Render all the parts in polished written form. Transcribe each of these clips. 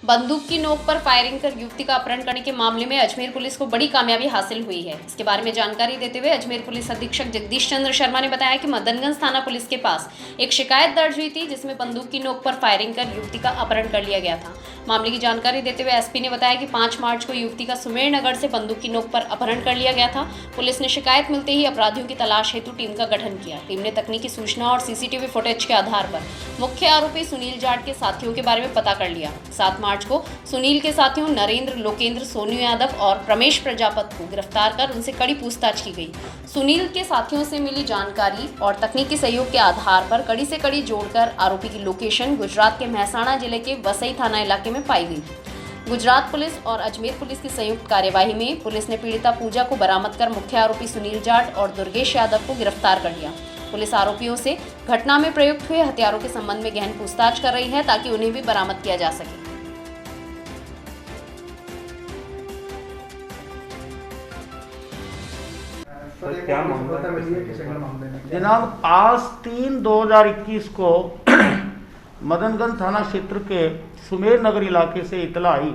बंदूक की नोक पर फायरिंग कर युवती का अपहरण करने के मामले में अजमेर पुलिस को बड़ी कामयाबी हासिल हुई है। इसके बारे में जानकारी देते हुए अजमेर पुलिस अधीक्षक जगदीश चंद्र शर्मा ने बताया कि मदनगंज थाना पुलिस के पास एक शिकायत दर्ज हुई थी, जिसमें बंदूक की नोक पर फायरिंग कर युवती का अपहरण कर लिया गया था। मामले की जानकारी देते हुए एसपी ने बताया कि 5 मार्च को युवती का सुमेर नगर से बंदूक की नोक पर अपहरण कर लिया गया था। पुलिस ने शिकायत मिलते ही अपराधियों की तलाश हेतु टीम का गठन किया। टीम ने तकनीकी सूचना और सीसीटीवी फुटेज के आधार पर मुख्य आरोपी सुनील जाट के साथियों के बारे में पता कर लिया। 7 मार्च को सुनील के साथियों नरेंद्र, लोकेंद्र, सोनू यादव और प्रमेश प्रजापत को गिरफ्तार कर उनसे कड़ी पूछताछ की गई। सुनील के साथियों से मिली जानकारी और तकनीकी सहयोग के आधार पर कड़ी से कड़ी जोड़कर आरोपी की लोकेशन गुजरात के मेहसाणा जिले के वसई थाना इलाके में पाई गई। गुजरात पुलिस और अजमेर पुलिस की संयुक्त कार्यवाही में पुलिस ने पीड़िता पूजा को बरामद कर मुख्य आरोपी सुनील जाट और दुर्गेश यादव को गिरफ्तार कर लिया। पुलिस आरोपियों से घटना में प्रयुक्त हुए हथियारों के संबंध में गहन पूछताछ कर रही है ताकि उन्हें भी बरामद किया जा सके। क्या मामला दिनांक 5/3/2021 को मदनगंज थाना क्षेत्र के सुमेर नगर इलाके से इतला आई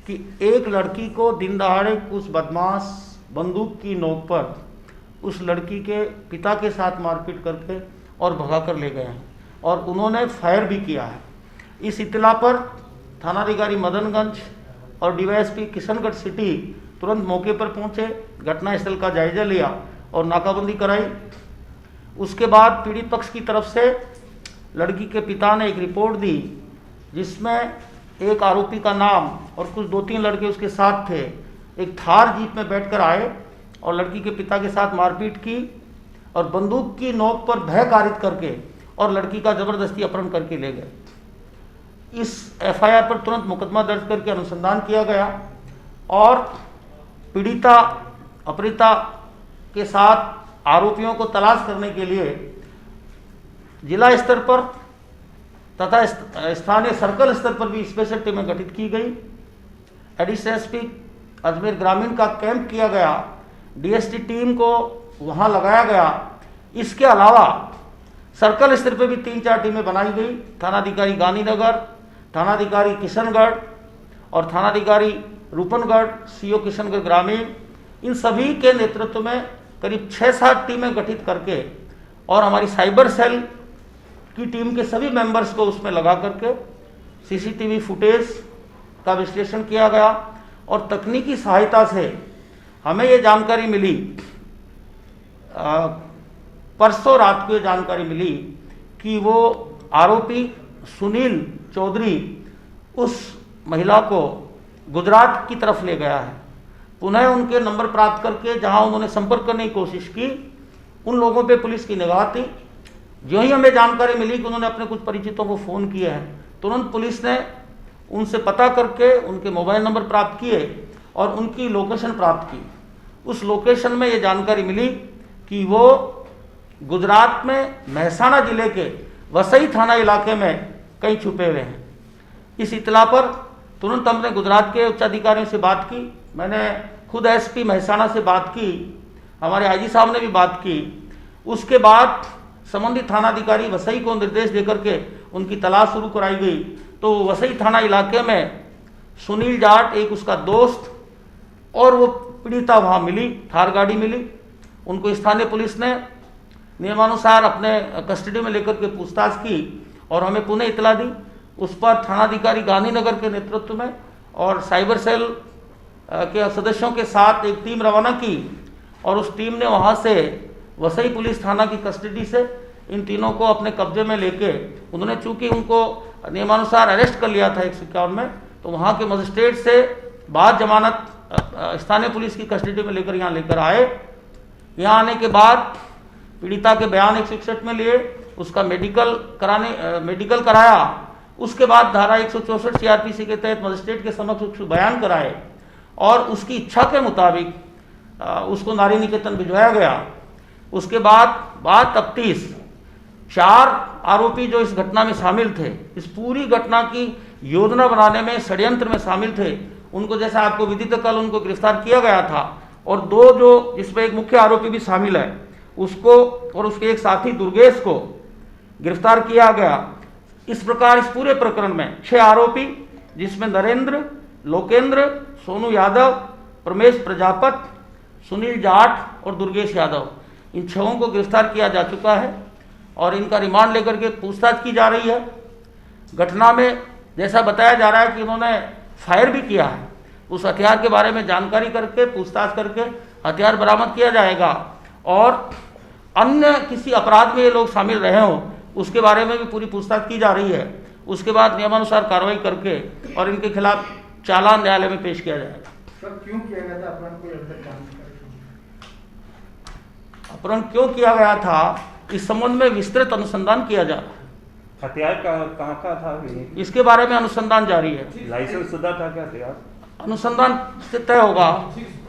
कि एक लड़की को दिन दहाड़े कुछ बदमाश बंदूक की नोक पर उस लड़की के पिता के साथ मारपीट करके और भगा कर ले गए हैं और उन्होंने फायर भी किया है। इस इतला पर थानाधिकारी मदनगंज और डीवाईएसपी किशनगढ़ सिटी तुरंत मौके पर पहुंचे, घटनास्थल का जायजा लिया और नाकाबंदी कराई। उसके बाद पीड़ित पक्ष की तरफ से लड़की के पिता ने एक रिपोर्ट दी, जिसमें एक आरोपी का नाम और कुछ 2-3 लड़के उसके साथ थे, एक थार जीप में बैठकर आए और लड़की के पिता के साथ मारपीट की और बंदूक की नोक पर भय कारित करके और लड़की का जबरदस्ती अपहरण करके ले गए। इस एफआईआर पर तुरंत मुकदमा दर्ज करके अनुसंधान किया गया और पीड़िता अपहृता के साथ आरोपियों को तलाश करने के लिए जिला स्तर पर तथा स्थानीय सर्कल स्तर पर भी स्पेशल टीमें गठित की गई। एडिशनल एसपी अजमेर ग्रामीण का कैंप किया गया, डीएसटी टीम को वहां लगाया गया। इसके अलावा सर्कल स्तर पर भी 3-4 टीमें बनाई गई। थानाधिकारी गांधीनगर, थानाधिकारी किशनगढ़ और थानाधिकारी रूपनगढ़, सीओ किशनगढ़ ग्रामीण, इन सभी के नेतृत्व में करीब 6-7 टीमें गठित करके और हमारी साइबर सेल की टीम के सभी मेंबर्स को उसमें लगा करके सीसीटीवी फुटेज का विश्लेषण किया गया और तकनीकी सहायता से हमें ये जानकारी मिली, परसों रात को ये जानकारी मिली कि वो आरोपी सुनील चौधरी उस महिला को गुजरात की तरफ ले गया है। पुनः उनके नंबर प्राप्त करके जहां उन्होंने संपर्क करने की कोशिश की, उन लोगों पे पुलिस की निगाह थी। जो ही हमें जानकारी मिली कि उन्होंने अपने कुछ परिचितों को फ़ोन किया है, तुरंत पुलिस ने उनसे पता करके उनके मोबाइल नंबर प्राप्त किए और उनकी लोकेशन प्राप्त की। उस लोकेशन में ये जानकारी मिली कि वो गुजरात में मेहसाणा जिले के वसई थाना इलाके में कहीं छुपे हुए हैं। इस इतला पर तुरंत हमने गुजरात के उच्चाधिकारियों से बात की। मैंने खुद एसपी मेहसाणा से बात की, हमारे आईजी साहब ने भी बात की। उसके बाद संबंधित थानाधिकारी वसई को निर्देश देकर के उनकी तलाश शुरू कराई गई। तो वसई थाना इलाके में सुनील जाट, एक उसका दोस्त और वो पीड़िता वहाँ मिली, थार गाड़ी मिली। उनको स्थानीय पुलिस ने नियमानुसार अपने कस्टडी में लेकर के पूछताछ की और हमें पुनः इतला दी। उस पर थानाधिकारी गांधीनगर के नेतृत्व में और साइबर सेल के सदस्यों के साथ एक टीम रवाना की और उस टीम ने वहां से वसई पुलिस थाना की कस्टडी से इन तीनों को अपने कब्जे में लेके, उन्होंने चूंकि उनको नियमानुसार अरेस्ट कर लिया था 151 में, तो वहां के मजिस्ट्रेट से बाद जमानत स्थानीय पुलिस की कस्टडी में लेकर यहाँ लेकर आए। यहाँ आने के बाद पीड़िता के बयान 161 में लिए, उसका मेडिकल कराया। उसके बाद धारा 164 सीआरपीसी के तहत मजिस्ट्रेट के समक्ष उसके बयान कराए और उसकी इच्छा के मुताबिक उसको नारी निकेतन भिजवाया गया। उसके बाद तफ्तीश 4 आरोपी जो इस घटना में शामिल थे, इस पूरी घटना की योजना बनाने में, षड्यंत्र में शामिल थे, उनको जैसा आपको विदित कल उनको गिरफ्तार किया गया था और 2 जो जिसमें एक मुख्य आरोपी भी शामिल है उसको और उसके एक साथी दुर्गेश को गिरफ्तार किया गया। इस प्रकार इस पूरे प्रकरण में 6 आरोपी जिसमें नरेंद्र, लोकेंद्र, सोनू यादव, प्रमेश प्रजापत, सुनील जाट और दुर्गेश यादव, इन छहों को गिरफ्तार किया जा चुका है और इनका रिमांड लेकर के पूछताछ की जा रही है। घटना में जैसा बताया जा रहा है कि इन्होंने फायर भी किया है, उस हथियार के बारे में जानकारी करके पूछताछ करके हथियार बरामद किया जाएगा और अन्य किसी अपराध में ये लोग शामिल रहे हों उसके बारे में भी पूरी पूछताछ की जा रही है। उसके बाद नियमानुसार कार्रवाई करके और इनके खिलाफ चालान न्यायालय में पेश किया जाएगा। सर क्यों किया गया था अपराध, कोई अभी तक जानकारी? अपहरण क्यों किया गया था इस संबंध में विस्तृत अनुसंधान किया जा रहा है। हथियार कहाँ का था? इसके बारे में अनुसंधान जारी है। लाइसेंस शुदा था क्या हथियार? अनुसंधान से तय होगा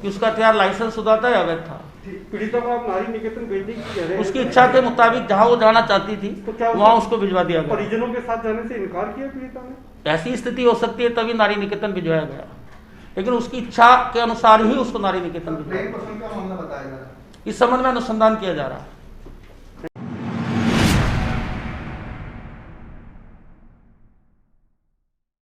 कि उसका हथियार लाइसेंस शुदा था या अवैध था। पीड़िता को आप नारी निकेतन भेजने की कह रहे हैं, उसकी इच्छा के मुताबिक जहां वो जाना चाहती थी तो क्या वहां उसको भिजवा दिया गया। परिजनों के साथ जाने से इनकार किया पीड़िता ने? ऐसी स्थिति हो सकती है तभी नारी निकेतन भिजवाया गया, लेकिन उसकी इच्छा के अनुसार ही उसको नारी निकेतन भिजवाया। प्रेम प्रसंग का मामला बताया जा रहा है। इस संबंध में अनुसंधान किया जा रहा है।